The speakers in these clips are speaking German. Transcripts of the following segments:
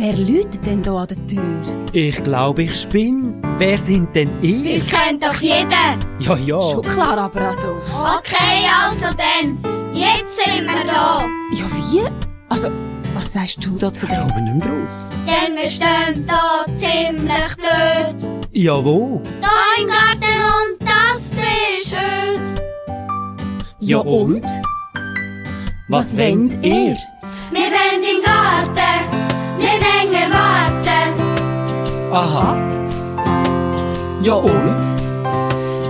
Wer läutet denn da an der Tür? Ich glaube, ich spinne. Wer sind denn ihr? Das kennt doch jeder. Ja. Schon klar, aber also... Okay, also dann. Jetzt sind wir da. Ja, wie? Also, was sagst du da zu Ich dem? komme nicht mehr raus. Denn wir stehen da ziemlich blöd. Ja, wo? Da im Garten und das ist öd. Ja, und? Was wollt ihr? Wir wollen im Garten nicht länger warten. Aha. Ja, und?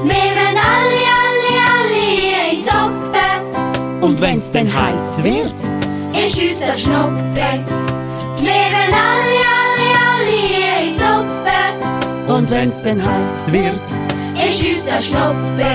Wir wollen alle ins Oppen. Und wenn's denn heiß wird? Ist uns der Schnuppe. Wir wollen alle ins Oppen. Und wenn's denn heiß wird? Ist uns der Schnuppe.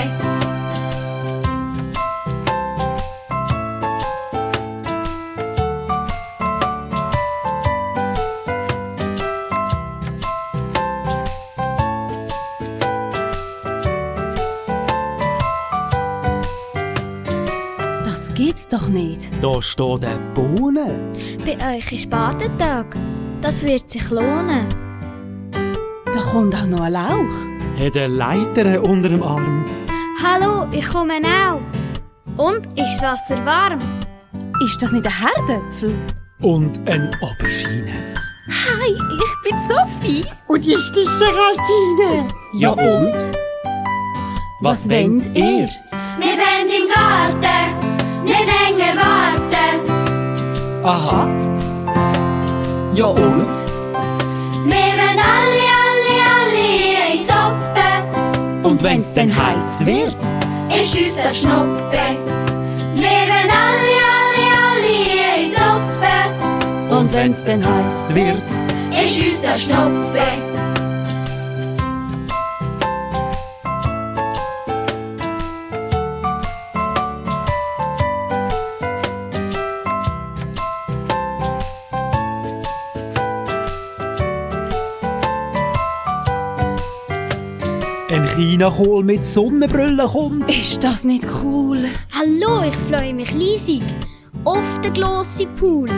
Das geht's doch nicht. Da steht eine Bohne. Bei euch ist Badetag. Das wird sich lohnen. Da kommt auch noch ein Lauch. Hat eine Leiter unter dem Arm. Hallo, ich komme auch. Und ist das Wasser warm? Ist das nicht ein Herdöpfel? Und eine Aubergine. Hi, ich bin Sophie. Und ist die Geraldine? Ja, und? Was wollt ihr? Wir wollen im Garten nicht länger warten. Aha. Ja, und? Wir wollen alle ins Oppen. Und wenn's denn heiß wird? Ist uns der Schnuppe. Wir wollen alle ins Oppen. Und wenn's denn heiß wird? Ist uns der Schnuppe. Ein Chinakohl mit Sonnenbrille kommt. Ist das nicht cool? Hallo, ich freue mich riesig. Auf den grossen Pool.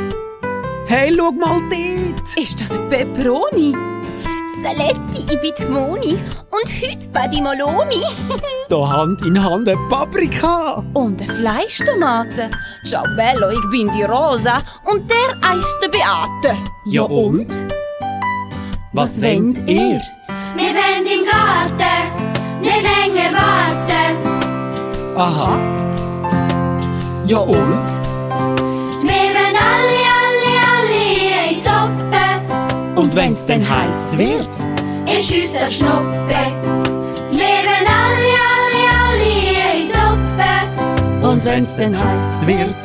Hey, schau mal dort! Ist das ein Peperoni? Saletti, ich bin die Moni. Und heute bei die Moloni. Da Hand in Hand eine Paprika. Und eine Fleischtomate. Ciao bello, ich bin die Rosa und der eist der Beate. Ja, und? Was wollt ihr? Wir wollen im Garten nicht länger warten. Aha. Ja, und? Wir wollen alle ins Oppen. Und wenn's denn heiß wird? Ist uns der Schnuppe. Wir wollen alle ins Oppen. Und wenn's denn heiß wird?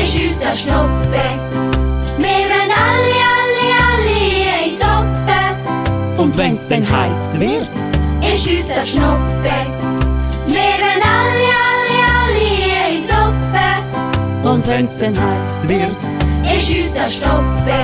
Ist uns der Schnuppe. Wir wollen alle ins Oppen. Und wenn's denn heiß wird? Ist uns der Schnuppe. Wir wollen alle ins Oppen. Und wenn's denn heiß wird? Ist uns der Schnuppe.